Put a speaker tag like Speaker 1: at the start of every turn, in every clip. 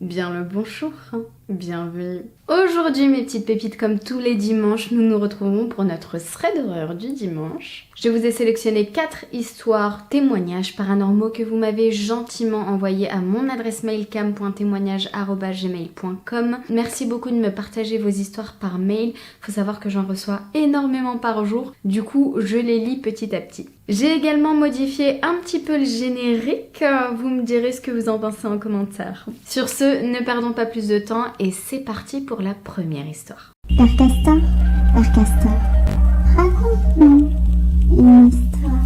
Speaker 1: Bien le bonjour, bienvenue. Aujourd'hui mes petites pépites, comme tous les dimanches, nous nous retrouvons pour notre thread d'horreur du dimanche. Je vous ai sélectionné 4 histoires témoignages paranormaux que vous m'avez gentiment envoyés à mon adresse mail cam.témoignage@gmail.com. Merci beaucoup de me partager vos histoires par mail. Faut savoir que j'en reçois énormément par jour, du coup je les lis petit à petit. J'ai également modifié un petit peu le générique, vous me direz ce que vous en pensez en commentaire. Sur ce, ne perdons pas plus de temps et c'est parti pour la première histoire.
Speaker 2: Père Castor, raconte-nous une histoire.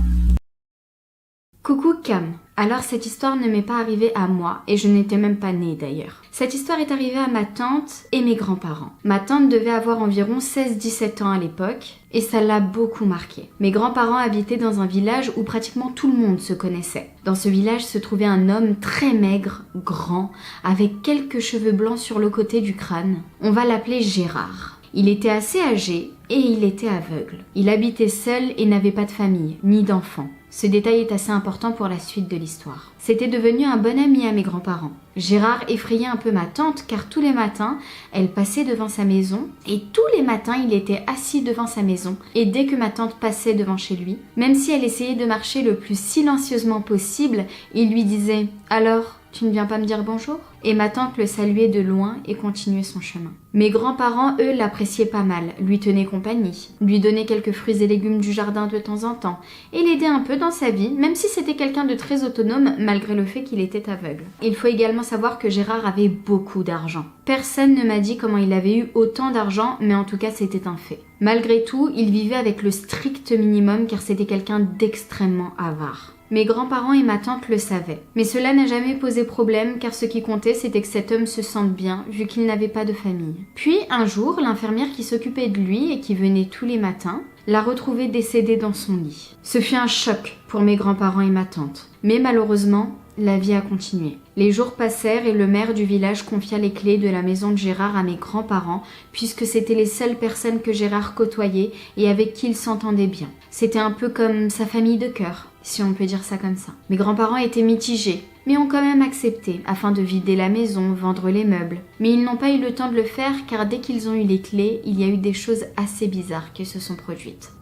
Speaker 1: Coucou Cam. Alors cette histoire ne m'est pas arrivée à moi et je n'étais même pas née d'ailleurs. Cette histoire est arrivée à ma tante et mes grands-parents. Ma tante devait avoir environ 16-17 ans à l'époque et ça l'a beaucoup marqué. Mes grands-parents habitaient dans un village où pratiquement tout le monde se connaissait. Dans ce village se trouvait un homme très maigre, grand, avec quelques cheveux blancs sur le côté du crâne. On va l'appeler Gérard. Il était assez âgé et il était aveugle. Il habitait seul et n'avait pas de famille, ni d'enfants. Ce détail est assez important pour la suite de l'histoire. C'était devenu un bon ami à mes grands-parents. Gérard effrayait un peu ma tante car tous les matins, elle passait devant sa maison et tous les matins, il était assis devant sa maison. Et dès que ma tante passait devant chez lui, même si elle essayait de marcher le plus silencieusement possible, il lui disait « Alors, tu ne viens pas me dire bonjour ?» Et ma tante le saluait de loin et continuait son chemin. Mes grands-parents, eux, l'appréciaient pas mal, lui tenaient compagnie, lui donnaient quelques fruits et légumes du jardin de temps en temps, et l'aidaient un peu dans sa vie, même si c'était quelqu'un de très autonome, malgré le fait qu'il était aveugle. Il faut également savoir que Gérard avait beaucoup d'argent. Personne ne m'a dit comment il avait eu autant d'argent, mais en tout cas c'était un fait. Malgré tout, il vivait avec le strict minimum car c'était quelqu'un d'extrêmement avare. Mes grands-parents et ma tante le savaient. Mais cela n'a jamais posé problème car ce qui comptait c'était que cet homme se sente bien vu qu'il n'avait pas de famille. Puis un jour, l'infirmière qui s'occupait de lui et qui venait tous les matins, l'a retrouvé décédé dans son lit. Ce fut un choc pour mes grands-parents et ma tante. Mais malheureusement, la vie a continué. Les jours passèrent et le maire du village confia les clés de la maison de Gérard à mes grands-parents puisque c'étaient les seules personnes que Gérard côtoyait et avec qui il s'entendait bien. C'était un peu comme sa famille de cœur, si on peut dire ça comme ça. Mes grands-parents étaient mitigés, mais ont quand même accepté afin de vider la maison, vendre les meubles. Mais ils n'ont pas eu le temps de le faire car dès qu'ils ont eu les clés, il y a eu des choses assez bizarres qui se sont produites.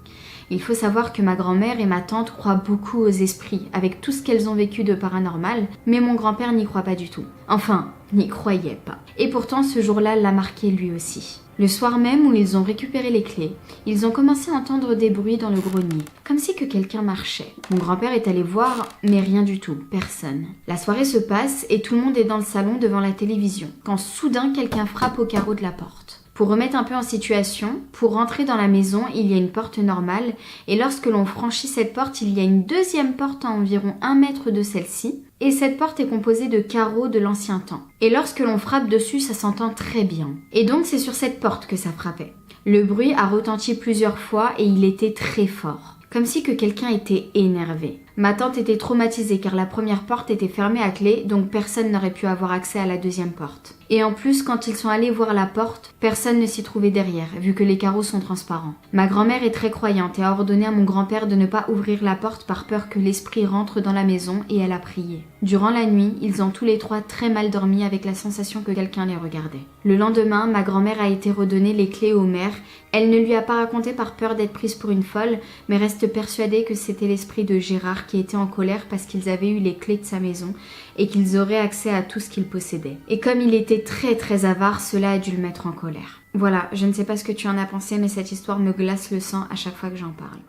Speaker 1: Il faut savoir que ma grand-mère et ma tante croient beaucoup aux esprits, avec tout ce qu'elles ont vécu de paranormal, mais mon grand-père n'y croit pas du tout. Enfin, n'y croyait pas. Et pourtant, ce jour-là l'a marqué lui aussi. Le soir même où ils ont récupéré les clés, ils ont commencé à entendre des bruits dans le grenier, comme si que quelqu'un marchait. Mon grand-père est allé voir, mais rien du tout, personne. La soirée se passe et tout le monde est dans le salon devant la télévision, quand soudain quelqu'un frappe au carreau de la porte. Pour remettre un peu en situation, pour rentrer dans la maison, il y a une porte normale et lorsque l'on franchit cette porte, il y a une deuxième porte à environ 1 mètre de celle-ci et cette porte est composée de carreaux de l'ancien temps. Et lorsque l'on frappe dessus, ça s'entend très bien. Et donc c'est sur cette porte que ça frappait. Le bruit a retenti plusieurs fois et il était très fort, comme si que quelqu'un était énervé. Ma tante était traumatisée car la première porte était fermée à clé, donc personne n'aurait pu avoir accès à la deuxième porte. Et en plus, quand ils sont allés voir la porte, personne ne s'y trouvait derrière, vu que les carreaux sont transparents. Ma grand-mère est très croyante et a ordonné à mon grand-père de ne pas ouvrir la porte par peur que l'esprit rentre dans la maison et elle a prié. Durant la nuit, ils ont tous les trois très mal dormi avec la sensation que quelqu'un les regardait. Le lendemain, ma grand-mère a été redonner les clés au maire. Elle ne lui a pas raconté par peur d'être prise pour une folle, mais reste persuadée que c'était l'esprit de Gérard qui était en colère parce qu'ils avaient eu les clés de sa maison et qu'ils auraient accès à tout ce qu'il possédait. Et comme il était très avare, cela a dû le mettre en colère. Voilà, je ne sais pas ce que tu en as pensé, mais cette histoire me glace le sang à chaque fois que j'en parle.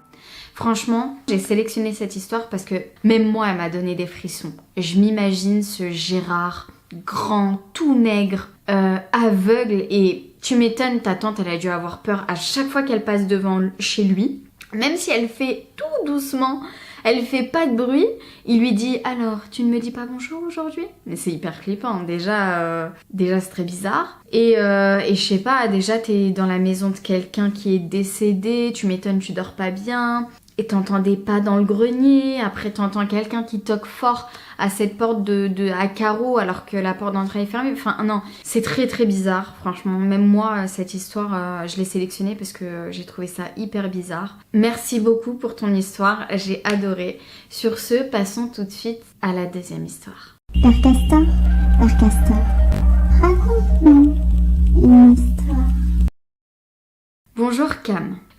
Speaker 1: Franchement, j'ai sélectionné cette histoire parce que même moi, elle m'a donné des frissons. Je m'imagine ce Gérard, grand, tout maigre, aveugle, et tu m'étonnes, ta tante, elle a dû avoir peur à chaque fois qu'elle passe devant chez lui. Même si elle fait tout doucement, elle fait pas de bruit, il lui dit « Alors, tu ne me dis pas bonjour aujourd'hui ?» Mais c'est hyper flippant, déjà c'est très bizarre. Et je sais pas, déjà t'es dans la maison de quelqu'un qui est décédé, tu m'étonnes, tu dors pas bien, et t'entends des pas dans le grenier, après t'entends quelqu'un qui toque fort à cette porte à carreaux alors que la porte d'entrée est fermée. Enfin non, c'est très bizarre, franchement. Même moi, cette histoire, je l'ai sélectionnée parce que j'ai trouvé ça hyper bizarre. Merci beaucoup pour ton histoire, j'ai adoré. Sur ce, passons tout de suite à la deuxième histoire.
Speaker 2: Père Castor,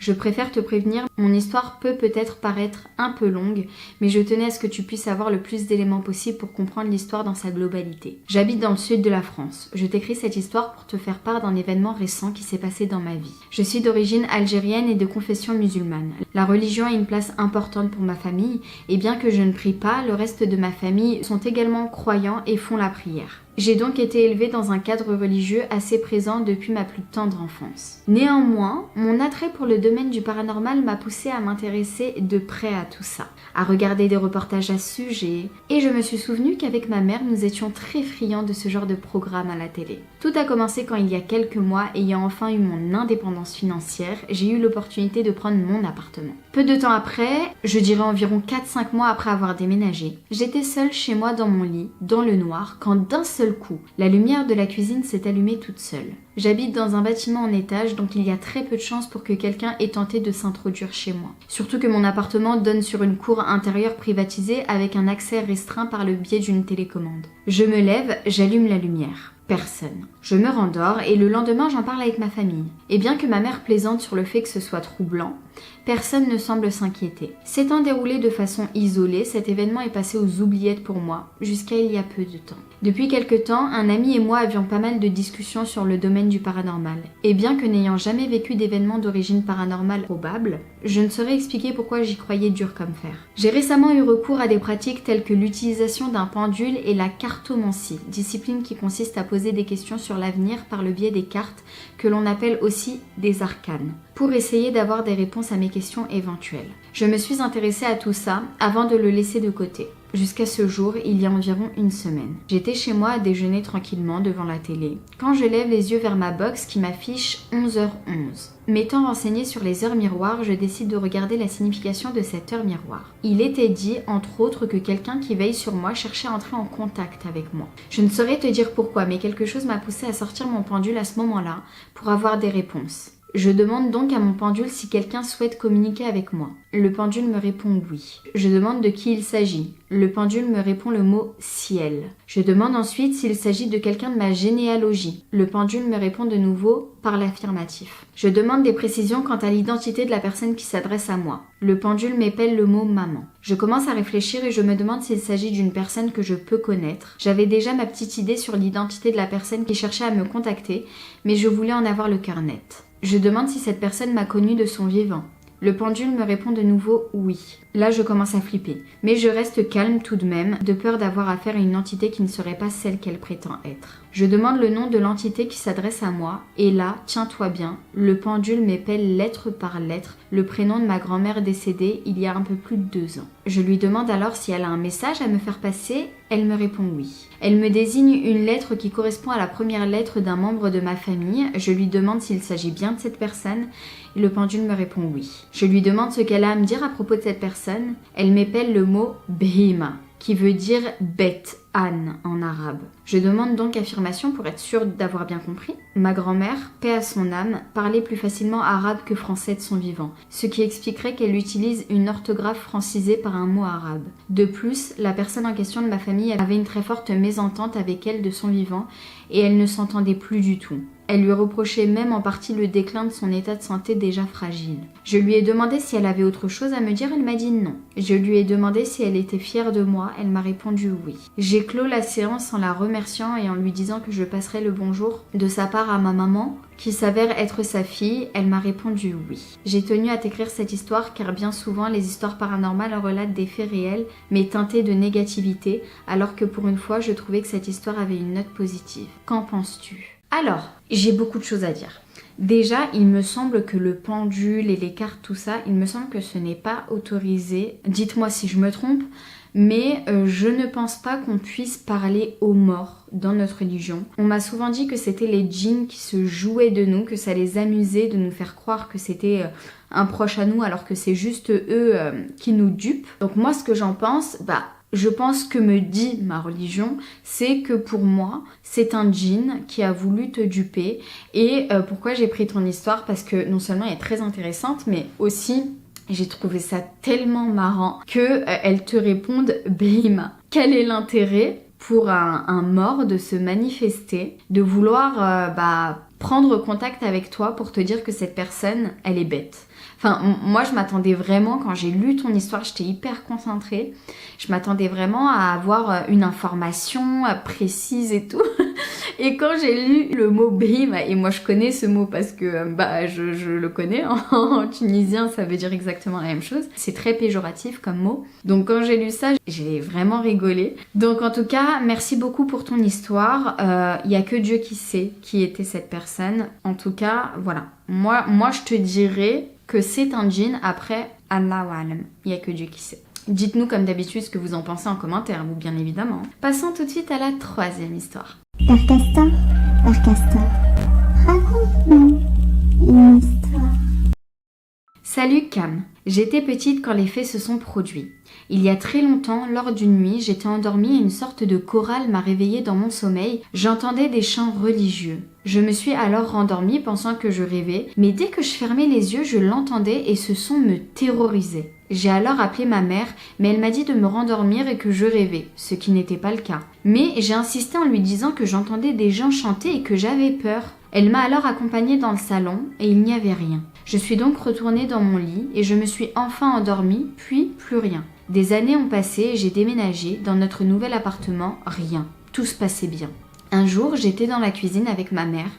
Speaker 1: Je préfère te prévenir, mon histoire peut peut-être paraître un peu longue, mais je tenais à ce que tu puisses avoir le plus d'éléments possible pour comprendre l'histoire dans sa globalité. J'habite dans le sud de la France. Je t'écris cette histoire pour te faire part d'un événement récent qui s'est passé dans ma vie. Je suis d'origine algérienne et de confession musulmane. La religion a une place importante pour ma famille, et bien que je ne prie pas, le reste de ma famille sont également croyants et font la prière. J'ai donc été élevée dans un cadre religieux assez présent depuis ma plus tendre enfance. Néanmoins, mon attrait pour le domaine du paranormal m'a poussée à m'intéresser de près à tout ça, à regarder des reportages à ce sujet, et je me suis souvenu qu'avec ma mère, nous étions très friands de ce genre de programme à la télé. Tout a commencé quand il y a quelques mois, ayant enfin eu mon indépendance financière, j'ai eu l'opportunité de prendre mon appartement. Peu de temps après, je dirais environ 4-5 mois après avoir déménagé, j'étais seule chez moi dans mon lit, dans le noir, quand d'un seul coup, la lumière de la cuisine s'est allumée toute seule. J'habite dans un bâtiment en étage, donc il y a très peu de chances pour que quelqu'un ait tenté de s'introduire chez moi. Surtout que mon appartement donne sur une cour intérieure privatisée avec un accès restreint par le biais d'une télécommande. Je me lève, j'allume la lumière. Personne. Je me rendors et le lendemain j'en parle avec ma famille. Et bien que ma mère plaisante sur le fait que ce soit troublant, personne ne semble s'inquiéter. S'étant déroulé de façon isolée, cet événement est passé aux oubliettes pour moi, jusqu'à il y a peu de temps. Depuis quelque temps, un ami et moi avions pas mal de discussions sur le domaine du paranormal. Et bien que n'ayant jamais vécu d'événements d'origine paranormale probable, je ne saurais expliquer pourquoi j'y croyais dur comme fer. J'ai récemment eu recours à des pratiques telles que l'utilisation d'un pendule et la cartomancie, discipline qui consiste à poser des questions sur l'avenir par le biais des cartes, que l'on appelle aussi des arcanes, pour essayer d'avoir des réponses à mes questions éventuelles. Je me suis intéressée à tout ça avant de le laisser de côté. Jusqu'à ce jour, il y a environ une semaine. J'étais chez moi à déjeuner tranquillement devant la télé, quand je lève les yeux vers ma box qui m'affiche 11h11. M'étant renseignée sur les heures miroirs, je décide de regarder la signification de cette heure miroir. Il était dit, entre autres, que quelqu'un qui veille sur moi cherchait à entrer en contact avec moi. Je ne saurais te dire pourquoi, mais quelque chose m'a poussée à sortir mon pendule à ce moment-là pour avoir des réponses. Je demande donc à mon pendule si quelqu'un souhaite communiquer avec moi. Le pendule me répond oui. Je demande de qui il s'agit. Le pendule me répond le mot ciel. Je demande ensuite s'il s'agit de quelqu'un de ma généalogie. Le pendule me répond de nouveau par l'affirmatif. Je demande des précisions quant à l'identité de la personne qui s'adresse à moi. Le pendule m'épelle le mot maman. Je commence à réfléchir et je me demande s'il s'agit d'une personne que je peux connaître. J'avais déjà ma petite idée sur l'identité de la personne qui cherchait à me contacter, mais je voulais en avoir le cœur net. Je demande si cette personne m'a connue de son vivant. Le pendule me répond de nouveau oui. Là, je commence à flipper. Mais je reste calme tout de même, de peur d'avoir affaire à une entité qui ne serait pas celle qu'elle prétend être. Je demande le nom de l'entité qui s'adresse à moi, et là, tiens-toi bien, le pendule m'épelle lettre par lettre le prénom de ma grand-mère décédée il y a un peu plus de 2 ans. Je lui demande alors si elle a un message à me faire passer, elle me répond oui. Elle me désigne une lettre qui correspond à la première lettre d'un membre de ma famille, je lui demande s'il s'agit bien de cette personne, et le pendule me répond oui. Je lui demande ce qu'elle a à me dire à propos de cette personne, elle m'épelle le mot Behima, qui veut dire bête, âne en arabe. Je demande donc affirmation pour être sûre d'avoir bien compris. Ma grand-mère, paix à son âme, parlait plus facilement arabe que français de son vivant, ce qui expliquerait qu'elle utilise une orthographe francisée par un mot arabe. De plus, la personne en question de ma famille avait une très forte mésentente avec elle de son vivant et elle ne s'entendait plus du tout. Elle lui reprochait même en partie le déclin de son état de santé déjà fragile. Je lui ai demandé si elle avait autre chose à me dire, elle m'a dit non. Je lui ai demandé si elle était fière de moi, elle m'a répondu oui. J'ai clos la séance en la remerciant et en lui disant que je passerais le bonjour de sa part à ma maman, qui s'avère être sa fille, elle m'a répondu oui. J'ai tenu à t'écrire cette histoire car bien souvent les histoires paranormales relatent des faits réels mais teintés de négativité, alors que pour une fois je trouvais que cette histoire avait une note positive. Qu'en penses-tu ? Alors, j'ai beaucoup de choses à dire. Déjà, il me semble que le pendule et les cartes, tout ça, il me semble que ce n'est pas autorisé. Dites-moi si je me trompe, mais je ne pense pas qu'on puisse parler aux morts dans notre religion. On m'a souvent dit que c'était les djinns qui se jouaient de nous, que ça les amusait de nous faire croire que c'était un proche à nous alors que c'est juste eux qui nous dupent. Donc moi, ce que j'en pense, je pense que me dit ma religion, c'est que pour moi, c'est un djinn qui a voulu te duper. Et pourquoi j'ai pris ton histoire ? Parce que non seulement elle est très intéressante, mais aussi j'ai trouvé ça tellement marrant qu'elle te réponde Behima. Quel est l'intérêt pour un mort de se manifester, de vouloir prendre contact avec toi pour te dire que cette personne, elle est bête. Enfin, moi, je m'attendais vraiment, quand j'ai lu ton histoire, j'étais hyper concentrée. Je m'attendais vraiment à avoir une information précise et tout. Et quand j'ai lu le mot brime, et moi je connais ce mot parce que je le connais, en tunisien ça veut dire exactement la même chose. C'est très péjoratif comme mot. Donc quand j'ai lu ça, j'ai vraiment rigolé. Donc en tout cas, merci beaucoup pour ton histoire. Il n'y a que Dieu qui sait qui était cette personne. En tout cas, voilà. Moi je te dirais que c'est un djinn, après Allah wa alam. Il n'y a que Dieu qui sait. Dites-nous comme d'habitude ce que vous en pensez en commentaire, vous bien évidemment. Passons tout de suite à la troisième histoire.
Speaker 2: Père Castor, raconte-nous une histoire.
Speaker 1: Salut Cam, j'étais petite quand les faits se sont produits. Il y a très longtemps, lors d'une nuit, j'étais endormie et une sorte de chorale m'a réveillée dans mon sommeil. J'entendais des chants religieux. Je me suis alors rendormie pensant que je rêvais, mais dès que je fermais les yeux, je l'entendais et ce son me terrorisait. J'ai alors appelé ma mère, mais elle m'a dit de me rendormir et que je rêvais, ce qui n'était pas le cas. Mais j'ai insisté en lui disant que j'entendais des gens chanter et que j'avais peur. Elle m'a alors accompagnée dans le salon et il n'y avait rien. Je suis donc retournée dans mon lit et je me suis enfin endormie, puis plus rien. Des années ont passé et j'ai déménagé dans notre nouvel appartement, rien. Tout se passait bien. Un jour, j'étais dans la cuisine avec ma mère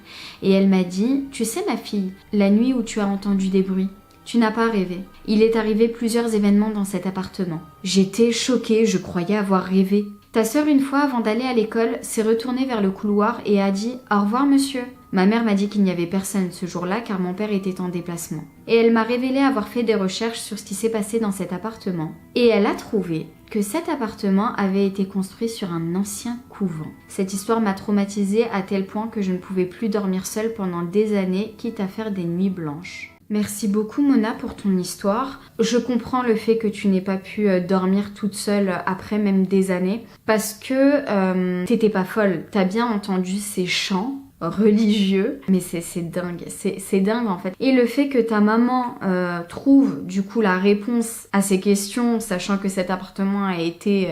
Speaker 1: et elle m'a dit « Tu sais ma fille, la nuit où tu as entendu des bruits, tu n'as pas rêvé. Il est arrivé plusieurs événements dans cet appartement. J'étais choquée, je croyais avoir rêvé. Ta sœur, une fois, avant d'aller à l'école, s'est retournée vers le couloir et a dit « Au revoir monsieur ». Ma mère m'a dit qu'il n'y avait personne ce jour-là car mon père était en déplacement. Et elle m'a révélé avoir fait des recherches sur ce qui s'est passé dans cet appartement. Et elle a trouvé que cet appartement avait été construit sur un ancien couvent. Cette histoire m'a traumatisée à tel point que je ne pouvais plus dormir seule pendant des années, quitte à faire des nuits blanches. Merci beaucoup Mona pour ton histoire. Je comprends le fait que tu n'aies pas pu dormir toute seule après même des années parce que t'étais pas folle. T'as bien entendu ces chants religieux, mais c'est dingue, c'est dingue en fait. Et le fait que ta maman trouve du coup la réponse à ces questions, sachant que cet appartement a été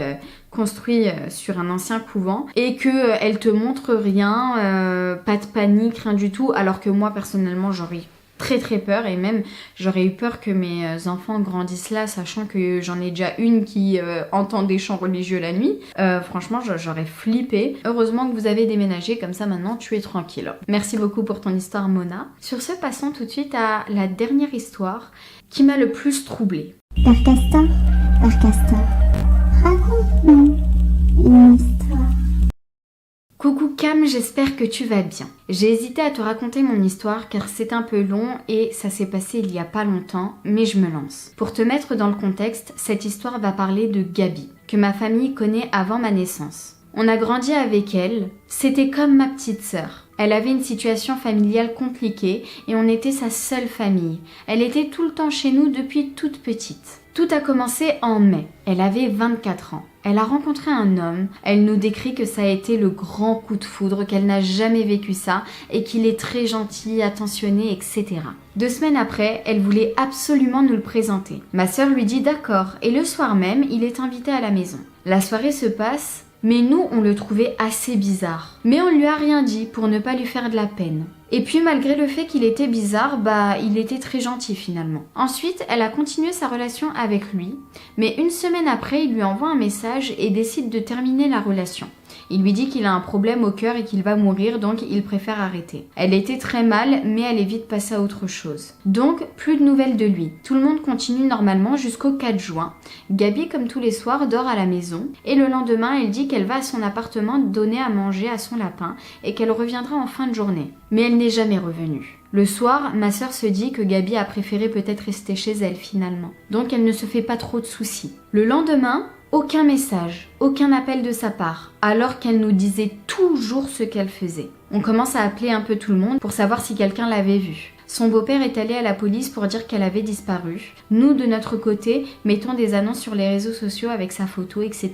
Speaker 1: construit sur un ancien couvent et que elle te montre rien, pas de panique, rien du tout, alors que moi personnellement j'aurais très peur et même j'aurais eu peur que mes enfants grandissent là, sachant que j'en ai déjà une qui entend des chants religieux la nuit. Franchement j'aurais flippé. Heureusement que vous avez déménagé, comme ça maintenant tu es tranquille. Merci beaucoup pour ton histoire Mona. Sur ce, passons tout de suite à la dernière histoire qui m'a le plus troublée.
Speaker 2: Père Castor, raconte-nous une histoire.
Speaker 1: Coucou Cam, j'espère que tu vas bien. J'ai hésité à te raconter mon histoire car c'est un peu long et ça s'est passé il y a pas longtemps, mais je me lance. Pour te mettre dans le contexte, cette histoire va parler de Gabi, que ma famille connaît avant ma naissance. On a grandi avec elle, c'était comme ma petite sœur. Elle avait une situation familiale compliquée et on était sa seule famille. Elle était tout le temps chez nous depuis toute petite. Tout a commencé en mai. Elle avait 24 ans. Elle a rencontré un homme. Elle nous décrit que ça a été le grand coup de foudre, qu'elle n'a jamais vécu ça et qu'il est très gentil, attentionné, etc. 2 semaines après, elle voulait absolument nous le présenter. Ma sœur lui dit d'accord et le soir même, il est invité à la maison. La soirée se passe, mais nous, on le trouvait assez bizarre. Mais on lui a rien dit pour ne pas lui faire de la peine. Et puis malgré le fait qu'il était bizarre, il était très gentil finalement. Ensuite, elle a continué sa relation avec lui, mais 1 semaine après, il lui envoie un message et décide de terminer la relation. Il lui dit qu'il a un problème au cœur et qu'il va mourir, donc il préfère arrêter. Elle était très mal, mais elle est vite passée à autre chose. Donc, plus de nouvelles de lui. Tout le monde continue normalement jusqu'au 4 juin. Gabi, comme tous les soirs, dort à la maison. Et le lendemain, elle dit qu'elle va à son appartement donner à manger à son lapin et qu'elle reviendra en fin de journée. Mais elle n'est jamais revenue. Le soir, ma sœur se dit que Gabi a préféré peut-être rester chez elle finalement. Donc elle ne se fait pas trop de soucis. Le lendemain, aucun message, aucun appel de sa part, alors qu'elle nous disait toujours ce qu'elle faisait. On commence à appeler un peu tout le monde pour savoir si quelqu'un l'avait vue. Son beau-père est allé à la police pour dire qu'elle avait disparu. Nous, de notre côté, mettons des annonces sur les réseaux sociaux avec sa photo, etc.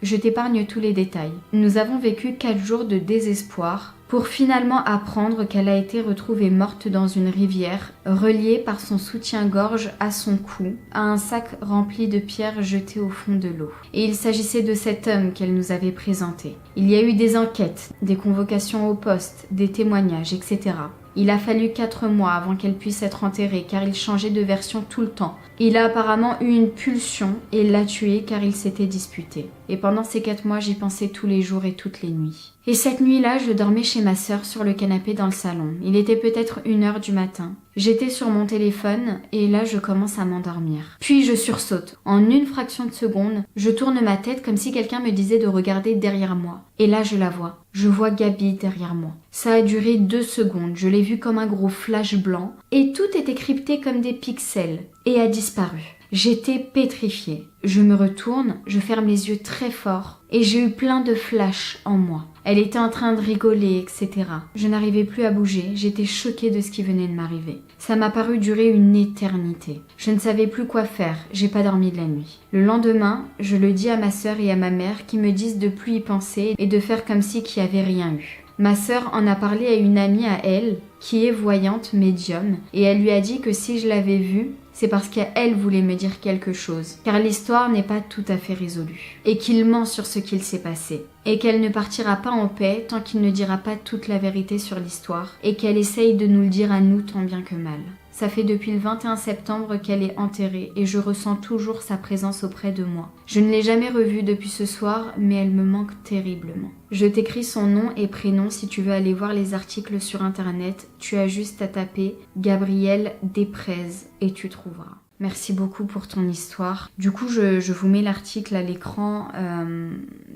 Speaker 1: Je t'épargne tous les détails. Nous avons vécu 4 jours de désespoir. pour finalement apprendre qu'elle a été retrouvée morte dans une rivière, reliée par son soutien-gorge à son cou, à un sac rempli de pierres jetées au fond de l'eau. Et il s'agissait de cet homme qu'elle nous avait présenté. Il y a eu des enquêtes, des convocations au poste, des témoignages, etc. Il a fallu 4 mois avant qu'elle puisse être enterrée car il changeait de version tout le temps. Il a apparemment eu une pulsion et l'a tuée car ils s'étaient disputés. Et pendant ces 4 mois, j'y pensais tous les jours et toutes les nuits. Et cette nuit-là, je dormais chez ma sœur sur le canapé dans le salon. Il était peut-être 1h du matin. J'étais sur mon téléphone et là, je commence à m'endormir. Puis je sursaute. En une fraction de seconde, je tourne ma tête comme si quelqu'un me disait de regarder derrière moi. Et là, je la vois. Je vois Gabi derrière moi. Ça a duré 2 secondes. Je l'ai vue comme un gros flash blanc et tout était crypté comme des pixels et a disparu. J'étais pétrifiée. Je me retourne, je ferme les yeux très fort et j'ai eu plein de flashs en moi. Elle était en train de rigoler, etc. Je n'arrivais plus à bouger, j'étais choquée de ce qui venait de m'arriver. Ça m'a paru durer une éternité. Je ne savais plus quoi faire, j'ai pas dormi de la nuit. Le lendemain, je le dis à ma sœur et à ma mère qui me disent de plus y penser et de faire comme si qu'il n'y avait rien eu. Ma sœur en a parlé à une amie à elle, qui est voyante médium, et elle lui a dit que si je l'avais vue, c'est parce qu'elle voulait me dire quelque chose, car l'histoire n'est pas tout à fait résolue, et qu'il ment sur ce qu'il s'est passé, et qu'elle ne partira pas en paix tant qu'il ne dira pas toute la vérité sur l'histoire, et qu'elle essaye de nous le dire à nous tant bien que mal. Ça fait depuis le 21 septembre qu'elle est enterrée et je ressens toujours sa présence auprès de moi. Je ne l'ai jamais revue depuis ce soir, mais elle me manque terriblement. Je t'écris son nom et prénom si tu veux aller voir les articles sur internet. Tu as juste à taper Gabrielle Desprez et tu trouveras. Merci beaucoup pour ton histoire. Du coup, je vous mets l'article à l'écran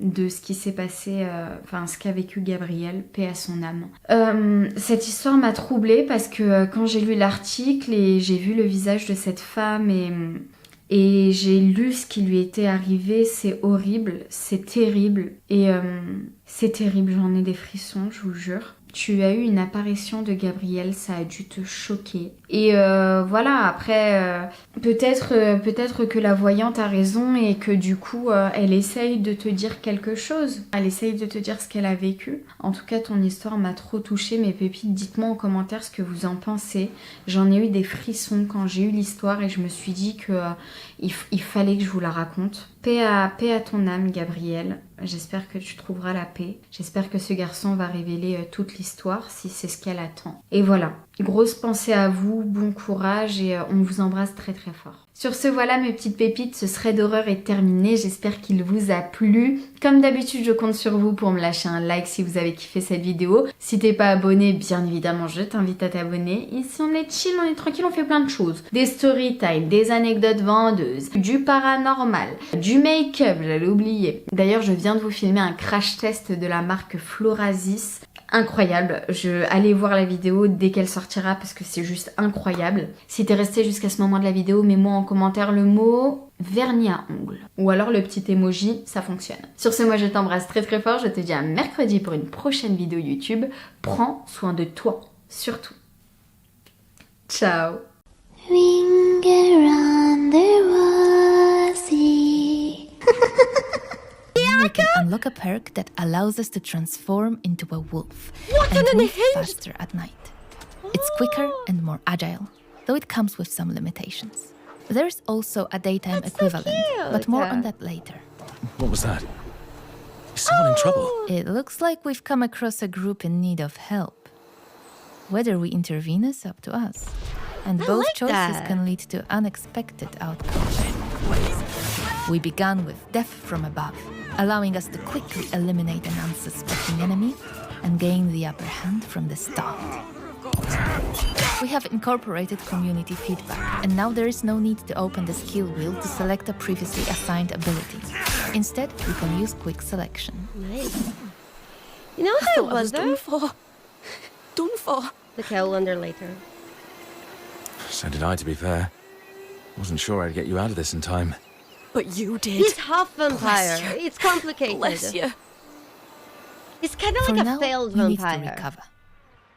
Speaker 1: de ce qui s'est passé, ce qu'a vécu Gabrielle, paix à son âme. Cette histoire m'a troublée parce que quand j'ai lu l'article et j'ai vu le visage de cette femme et j'ai lu ce qui lui était arrivé, c'est horrible, c'est terrible. Et c'est terrible, j'en ai des frissons, je vous jure. Tu as eu une apparition de Gabrielle, ça a dû te choquer. Et voilà, après, peut-être que la voyante a raison et que du coup, elle essaye de te dire quelque chose. Elle essaye de te dire ce qu'elle a vécu. En tout cas, ton histoire m'a trop touchée, mes pépites. Dites-moi en commentaire ce que vous en pensez. J'en ai eu des frissons quand j'ai eu l'histoire et je me suis dit que il fallait que je vous la raconte. Paix à ton âme, Gabrielle. J'espère que tu trouveras la paix. J'espère que ce garçon va révéler toute l'histoire si c'est ce qu'elle attend. Et voilà, grosse pensée à vous, bon courage et on vous embrasse très très fort. Sur ce, voilà mes petites pépites, ce Thread d'horreur est terminé, j'espère qu'il vous a plu. Comme d'habitude, je compte sur vous pour me lâcher un like si vous avez kiffé cette vidéo. Si t'es pas abonné, bien évidemment, je t'invite à t'abonner. Ici, on est chill, on est tranquille, on fait plein de choses. Des story time, des anecdotes vendeuses, du paranormal, du make-up, j'allais oublier. D'ailleurs, je viens de vous filmer un crash test de la marque Florasis. Incroyable, allez voir la vidéo dès qu'elle sortira parce que c'est juste incroyable. Si t'es resté jusqu'à ce moment de la vidéo, mets-moi en commentaire le mot vernis à ongles ou alors le petit emoji, ça fonctionne. Sur ce, moi je t'embrasse très très fort, je te dis à mercredi pour une prochaine vidéo YouTube. Prends soin de toi, surtout. Ciao.
Speaker 2: Ring around the rosy.
Speaker 3: We can unlock a perk that allows us to transform into a wolf
Speaker 4: What
Speaker 3: and
Speaker 4: an
Speaker 3: move
Speaker 4: hint!
Speaker 3: faster at night. It's quicker and more agile, though it comes with some limitations. There's also a daytime equivalent, but more on that later.
Speaker 5: What was that? Is someone in trouble?
Speaker 3: It looks like we've come across a group in need of help. Whether we intervene is up to us, and both
Speaker 4: like
Speaker 3: choices
Speaker 4: that.
Speaker 3: can lead to unexpected outcomes. We began with death from above, allowing us to quickly eliminate an unsuspecting enemy and gain the upper hand from the start. We have incorporated community feedback, and now there is no need to open the skill wheel to select a previously assigned ability. Instead, we can use quick selection.
Speaker 4: Nice. You know what I
Speaker 6: was done
Speaker 4: wonder?
Speaker 6: for. Done for.
Speaker 4: Okay, I'll wonder later.
Speaker 5: So did I, to be fair. Wasn't sure I'd get you out of this in time.
Speaker 6: But you did.
Speaker 4: He's half vampire.
Speaker 6: Bless you.
Speaker 4: It's complicated.
Speaker 6: Bless you.
Speaker 4: He's kind of
Speaker 3: For
Speaker 4: like
Speaker 3: now,
Speaker 4: a failed
Speaker 3: we need to
Speaker 4: vampire.
Speaker 3: recover.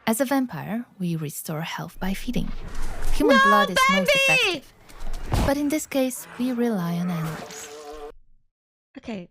Speaker 3: As a vampire, we restore health by feeding. Human blood is most
Speaker 4: baby!
Speaker 3: effective. But in this case, we rely on animals.
Speaker 4: Okay,